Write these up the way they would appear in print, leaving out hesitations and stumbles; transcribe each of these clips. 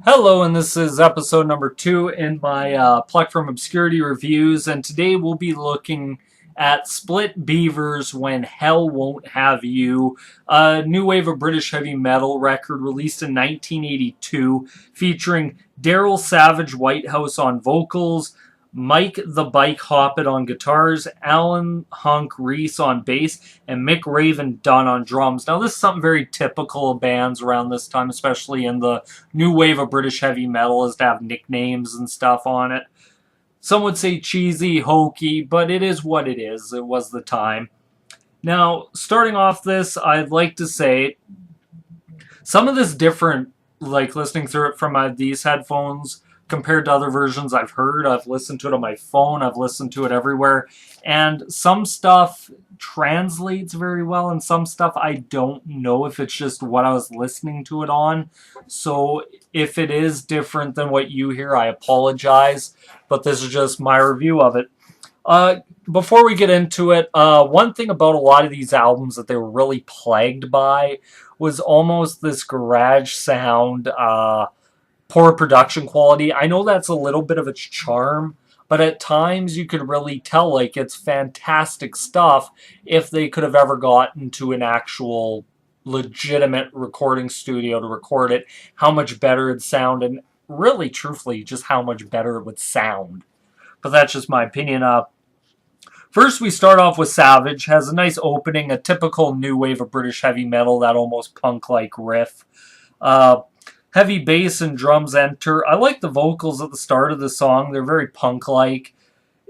Hello, and this is episode number 2 in my Plucked from Obscurity reviews, and today we'll be looking at Splitbeaver's When Hell Won't Have You, a new wave of British heavy metal record released in 1982, featuring Daryl Savage Whitehouse on vocals, Mike the Bike Hoppet on guitars, Alan Hunk Reese on bass, and Mick Raven Dunn on drums. Now, this is something very typical of bands around this time, especially in the new wave of British heavy metal, is to have nicknames and stuff on it. Some would say cheesy, hokey, but it is what it is. It was the time. Now, starting off this, I'd like to say some of this different, like listening through it from these headphones compared to other versions I've heard. I've listened to it on my phone. I've listened to it everywhere. And some stuff translates very well, and some stuff I don't know if it's just what I was listening to it on. So if it is different than what you hear, I apologize. But this is just my review of it. Before we get into it, one thing about a lot of these albums that they were really plagued by was almost this garage sound, poor production quality. I know that's a little bit of its charm, but at times you could really tell like it's fantastic stuff if they could have ever gotten to an actual legitimate recording studio to record it, how much better it'd sound, and really truthfully just how much better it would sound. But that's just my opinion. First, we start off with Savage. Has a nice opening, a typical new wave of British heavy metal, that almost punk-like riff. Heavy bass and drums enter. I like the vocals at the start of the song. They're very punk-like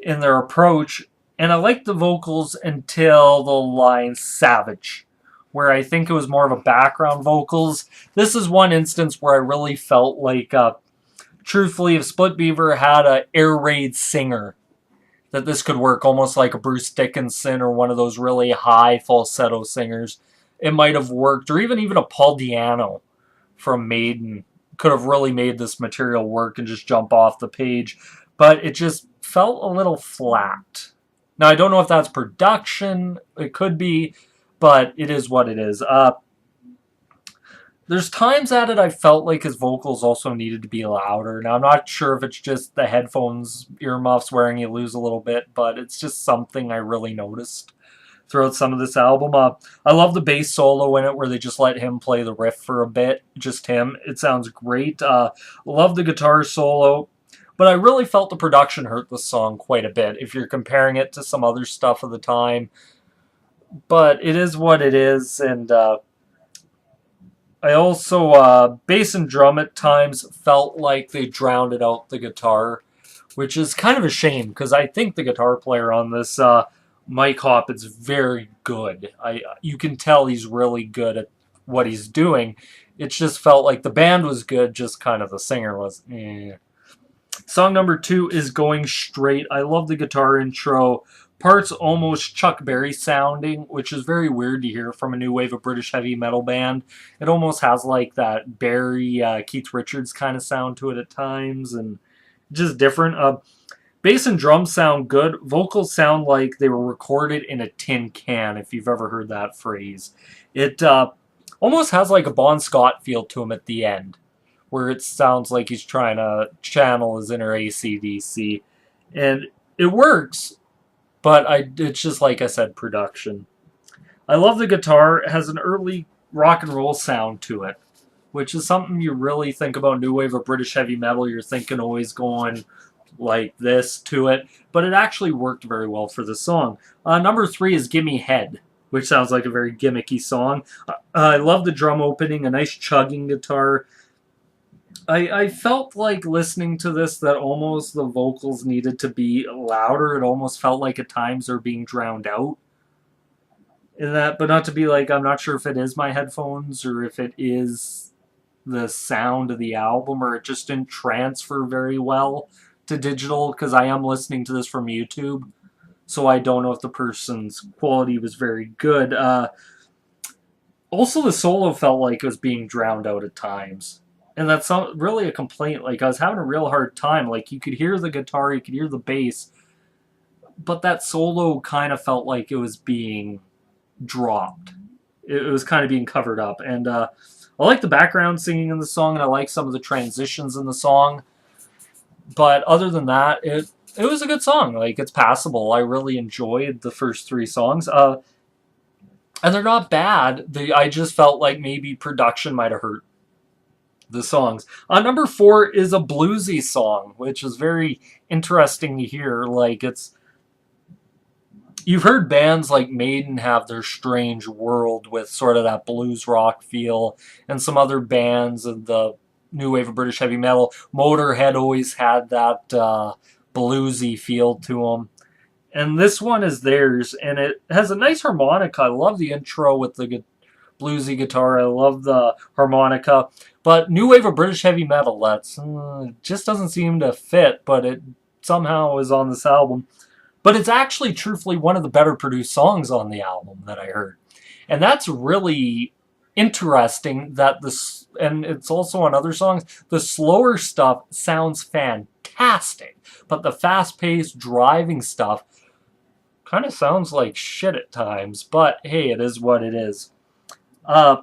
in their approach. And I like the vocals until the line Savage, where I think it was more of a background vocals. This is one instance where I really felt like, truthfully, if Splitbeaver had an air raid singer, that this could work almost like a Bruce Dickinson or one of those really high falsetto singers. It might have worked, or even a Paul Di'Anno from Maiden could have really made this material work and just jump off the page. But it just felt a little flat. Now, I don't know if that's production. It could be, but it is what it is. There's times at it I felt like his vocals also needed to be louder. Now, I'm not sure if it's just the headphones, earmuffs wearing you lose a little bit, but it's just something I really noticed throughout some of this album. I love the bass solo in it where they just let him play the riff for a bit, just him. It sounds great. Love the guitar solo, but I really felt the production hurt the song quite a bit if you're comparing it to some other stuff of the time. But it is what it is, and I also, bass and drum at times felt like they drowned out the guitar, which is kind of a shame, because I think the guitar player on this, Mike Hoppet's very good. You can tell he's really good at what he's doing. It just felt like the band was good, just kind of the singer was Song number 2 is Going Straight. I love the guitar intro. Parts almost Chuck Berry sounding, which is very weird to hear from a new wave of British heavy metal band. It almost has like that Berry, Keith Richards kind of sound to it at times, and just different. Bass and drums sound good. Vocals sound like they were recorded in a tin can, if you've ever heard that phrase. It almost has like a Bon Scott feel to him at the end, where it sounds like he's trying to channel his inner AC/DC. And it works, but it's just, like I said, production. I love the guitar. It has an early rock and roll sound to it, which is something you really think about new wave of British heavy metal. You're thinking always going like this to it, but it actually worked very well for the song. Number 3 is Gimme Head, which sounds like a very gimmicky song. I love the drum opening, a nice chugging guitar. I felt like listening to this that almost the vocals needed to be louder. It almost felt like at times they're being drowned out in that, but not to be like, I'm not sure if it is my headphones or if it is the sound of the album, or it just didn't transfer very well to digital, because I am listening to this from YouTube, so I don't know if the person's quality was very good. Also, the solo felt like it was being drowned out at times. And that's not really a complaint. Like, I was having a real hard time. Like, you could hear the guitar, you could hear the bass, but that solo kind of felt like it was being dropped. It was kind of being covered up. And I like the background singing in the song, and I like some of the transitions in the song. But other than that, it was a good song. Like, it's passable. I really enjoyed the first three songs. And they're not bad. I just felt like maybe production might have hurt the songs. Number 4 is a bluesy song, which is very interesting to hear. Like, you've heard bands like Maiden have their Strange World with sort of that blues rock feel, and some other bands of the new wave of British heavy metal. Motorhead always had that bluesy feel to them. And this one is theirs, and it has a nice harmonica. I love the intro with the bluesy guitar. I love the harmonica. But new wave of British heavy metal, that's just doesn't seem to fit, but it somehow is on this album. But it's actually, truthfully, one of the better produced songs on the album that I heard. And that's really interesting that this, and it's also on other songs, the slower stuff sounds fantastic. But the fast paced driving stuff kind of sounds like shit at times. But hey, it is what it is. Uh,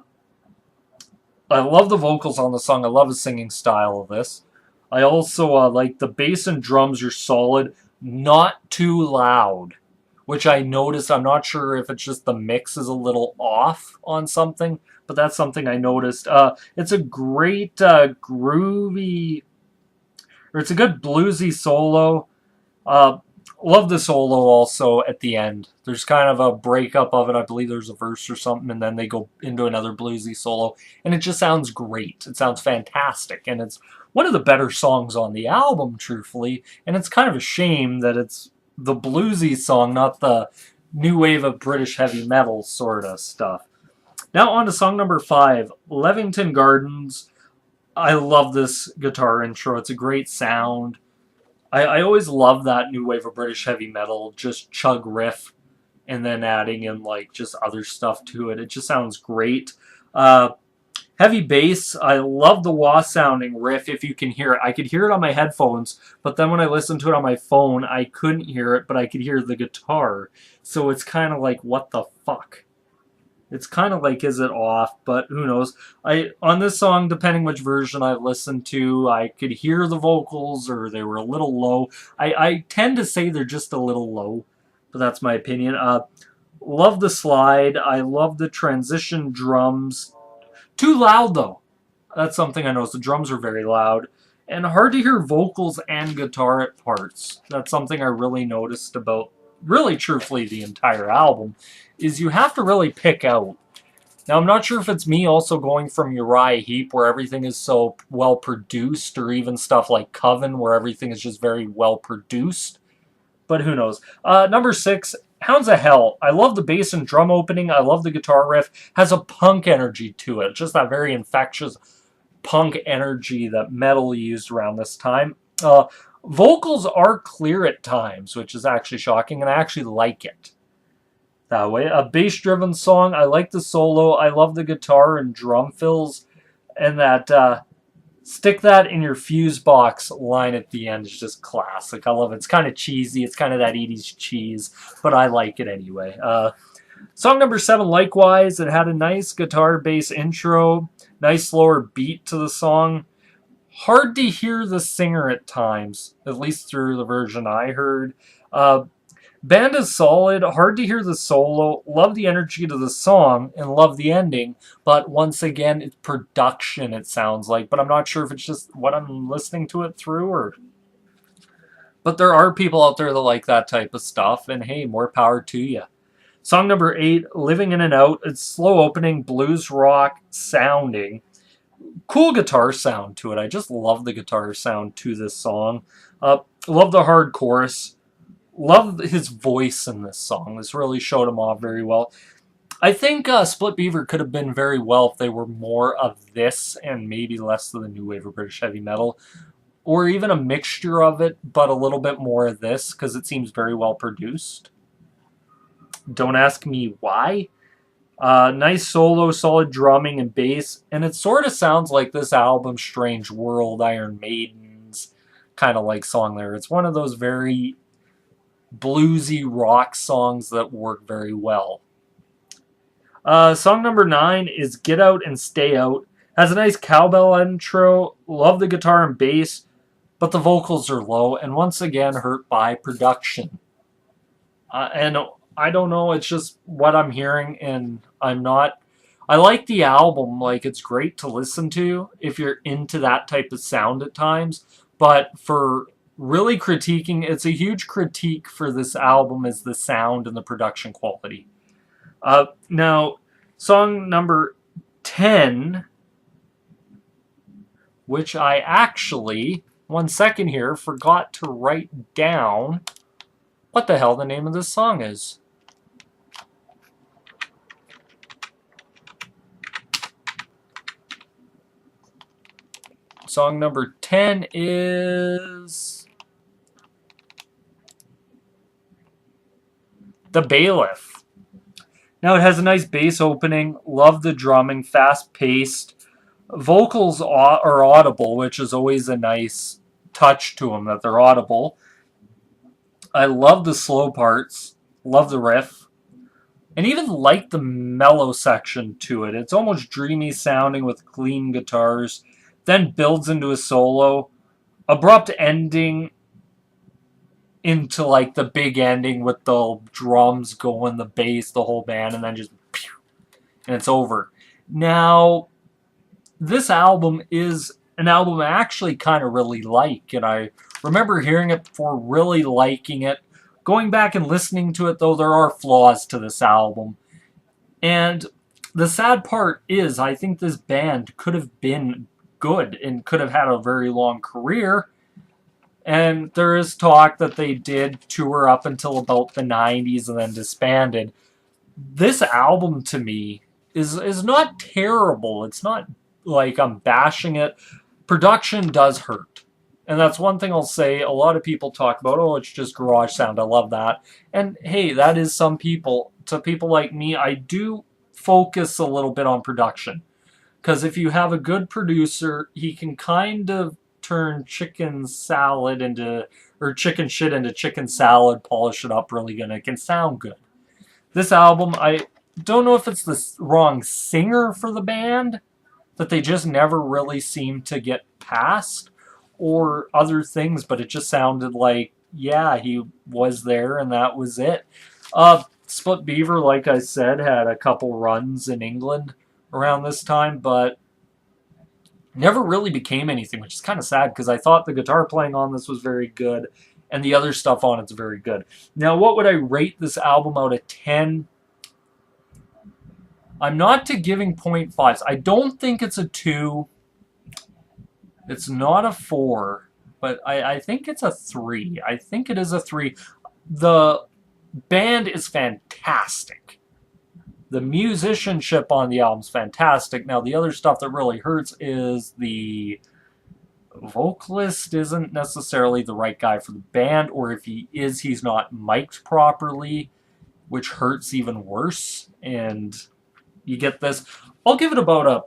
I love the vocals on the song. I love the singing style of this. I also like the bass and drums are solid, not too loud, which I noticed. I'm not sure if it's just the mix is a little off on something, but that's something I noticed. It's a great groovy, or it's a good bluesy solo. Love the solo also at the end. There's kind of a breakup of it. I believe there's a verse or something, and then they go into another bluesy solo, and it just sounds great. It sounds fantastic, and it's one of the better songs on the album, truthfully. And it's kind of a shame that it's the bluesy song, not the new wave of British heavy metal sort of stuff. Now on to song number 5, Levington Gardens. I love this guitar intro. It's a great sound. I always love that new wave of British heavy metal, just chug riff, and then adding in like just other stuff to it. It just sounds great. Heavy bass, I love the wah sounding riff if you can hear it. I could hear it on my headphones, but then when I listened to it on my phone, I couldn't hear it, but I could hear the guitar. So it's kind of like, what the fuck? It's kind of like, is it off? But who knows? On this song, depending which version I listened to, I could hear the vocals or they were a little low. I tend to say they're just a little low, but that's my opinion. Love the slide. I love the transition drums. Too loud though. That's something I noticed. The drums are very loud. And hard to hear vocals and guitar at parts. That's something I really noticed about, really truthfully, the entire album, is you have to really pick out. Now, I'm not sure if it's me also going from Uriah Heep, where everything is so well produced, or even stuff like Coven, where everything is just very well produced. But who knows? Number 6, Hounds of Hell. I love the bass and drum opening. I love the guitar riff. Has a punk energy to it. Just that very infectious punk energy that metal used around this time. Vocals are clear at times, which is actually shocking, and I actually like it that way. A bass-driven song. I like the solo. I love the guitar and drum fills, and that stick that in your fuse box line at the end is just classic. I love it. It's kind of cheesy. It's kind of that 80s cheese, but I like it anyway. Song number 7, likewise. It had a nice guitar bass intro, nice slower beat to the song. Hard to hear the singer at times, at least through the version I heard. Band is solid, hard to hear the solo, love the energy to the song, and love the ending, but once again, it's production, it sounds like, but I'm not sure if it's just what I'm listening to it through, or... But there are people out there that like that type of stuff, and hey, more power to you. Song number 8, Living In and Out. It's slow opening, blues rock sounding. Cool guitar sound to it. I just love the guitar sound to this song. Love the hard chorus. Love his voice in this song. This really showed him off very well. I think Splitbeaver could have been very well if they were more of this and maybe less of the new wave of British heavy metal. Or even a mixture of it, but a little bit more of this, because it seems very well produced. Don't ask me why. Nice solo, solid drumming and bass, and it sort of sounds like this album, Strange World, Iron Maiden's kind of like song there. It's one of those very bluesy rock songs that work very well. Song number 9 is Get Out and Stay Out. Has a nice cowbell intro. Love the guitar and bass, but the vocals are low and once again hurt by production. And I don't know, it's just what I'm hearing, and I'm not. I like the album, like, it's great to listen to if you're into that type of sound at times, but for really critiquing, it's a huge critique for this album is the sound and the production quality. Now, song number 10, which I actually, 1 second here, forgot to write down what the hell the name of this song is. Song number 10 is The Bailiff. Now it has a nice bass opening. Love the drumming, fast paced. Vocals are audible, which is always a nice touch to them that they're audible. I love the slow parts. Love the riff. And even like the mellow section to it. It's almost dreamy sounding with clean guitars. Then builds into a solo. Abrupt ending into like the big ending with the drums going, the bass, the whole band, and then just pew, and it's over. Now, this album is an album I actually kind of really like, and I remember hearing it before, really liking it. Going back and listening to it, though, there are flaws to this album. And the sad part is, I think this band could have been good and could have had a very long career. And there is talk that they did tour up until about the 90s and then disbanded. This album, to me, is not terrible. It's not like I'm bashing it. Production does hurt. And that's one thing I'll say. A lot of people talk about, oh, it's just garage sound. I love that. And hey, that is some people. To people like me, I do focus a little bit on production. Because if you have a good producer, he can kind of turn chicken salad into, or chicken shit into chicken salad, polish it up really good, and it can sound good. This album, I don't know if it's the wrong singer for the band, that they just never really seemed to get past, or other things, but it just sounded like, yeah, he was there and that was it. Splitbeaver, like I said, had a couple runs in England around this time, but never really became anything, which is kind of sad because I thought the guitar playing on this was very good and the other stuff on it's very good. Now, what would I rate this album out of 10? I'm not to giving 0.5s. I don't think it's a 2. It's not a 4, but I think it's a 3. I think it is a 3. The band is fantastic. The musicianship on the album's fantastic. Now, the other stuff that really hurts is the vocalist isn't necessarily the right guy for the band, or if he is, he's not mic'd properly, which hurts even worse. And you get this. I'll give it about a...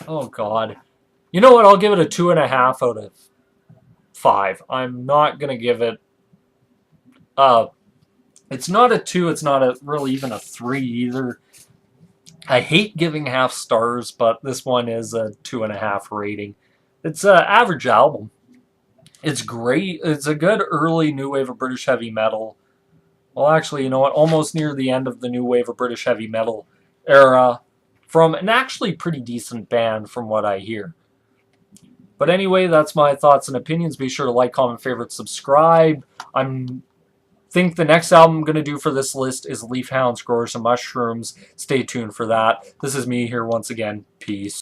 Oh, God. You know what? I'll give it a 2.5 out of 5. I'm not going to give it... It's not a 2. It's not really even a 3 either. I hate giving half stars, but this one is a 2.5 rating. It's an average album. It's great. It's a good early new wave of British heavy metal. Well, actually, you know what? Almost near the end of the new wave of British heavy metal era from an actually pretty decent band from what I hear. But anyway, that's my thoughts and opinions. Be sure to like, comment, favorite, subscribe. Think the next album I'm going to do for this list is Leaf Hounds, Growers, and Mushrooms. Stay tuned for that. This is me here once again. Peace.